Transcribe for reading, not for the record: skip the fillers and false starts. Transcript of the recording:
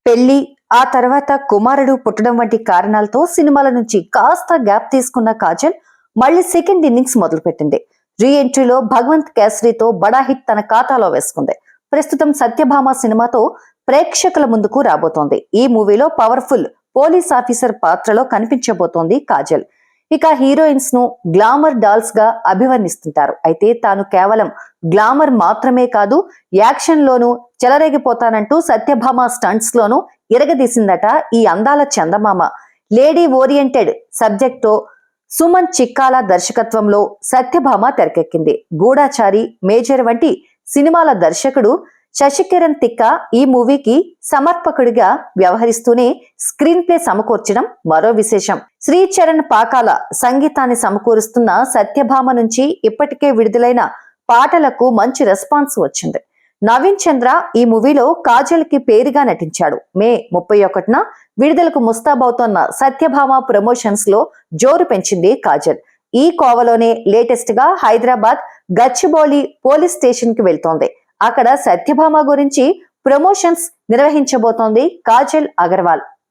పెళ్లి, ఆ తర్వాత కుమారుడు పుట్టడం వంటి కారణాలతో సినిమాల నుంచి కాస్త గ్యాప్ తీసుకున్న కాజల్ మళ్ళీ సెకండ్ ఇన్నింగ్స్ మొదలుపెట్టింది. రీ ఎంట్రీలో భగవంత్ కేసరితో బడా హిట్ తన ఖాతాలో వేసుకుంది. ప్రస్తుతం సత్యభామ సినిమాతో ప్రేక్షకుల ముందుకు రాబోతోంది. ఈ మూవీలో పవర్ఫుల్ పోలీస్ ఆఫీసర్ పాత్రలో కనిపించబోతోంది కాజల్. ఇక హీరోయిన్స్ ను గ్లామర్ డాల్స్ గా అభివర్ణిస్తుంటారు. అయితే తాను కేవలం గ్లామర్ మాత్రమే కాదు, యాక్షన్ లోనూ చెలరేగిపోతానంటూ సత్యభామ స్టంట్స్ లోనూ ఇరగదీసిందట ఈ అందాల చందమామ. లేడీ ఓరియంటెడ్ సబ్జెక్ట్తో సుమన్ చిక్కాల దర్శకత్వంలో సత్యభామ తెరకెక్కింది. గూఢాచారి, మేజర్ వంటి సినిమాల దర్శకుడు శశికిరణ్ తిక్క ఈ మూవీకి సమర్పకుడిగా వ్యవహరిస్తూనే స్క్రీన్ ప్లే సమకూర్చడం మరో విశేషం. శ్రీచరణ్ పాకాల సంగీతాన్ని సమకూరుస్తున్న సత్యభామ నుంచి ఇప్పటికే విడుదలైన పాటలకు మంచి రెస్పాన్స్ వచ్చింది. నవీన్ చంద్ర ఈ మూవీలో కాజల్ కి పేరుగా నటించాడు. మే 31న విడుదలకు ముస్తాబవుతోన్న సత్యభామ ప్రమోషన్స్ లో జోరు పెంచింది కాజల్. ఈ కోవలోనే లేటెస్ట్ గా హైదరాబాద్ గచ్చిబౌలి పోలీస్ స్టేషన్ కి వెళ్తోంది. అక్కడ సత్యభామ గురించి ప్రమోషన్స్ నిర్వహించబోతోంది కాజల్ అగర్వాల్.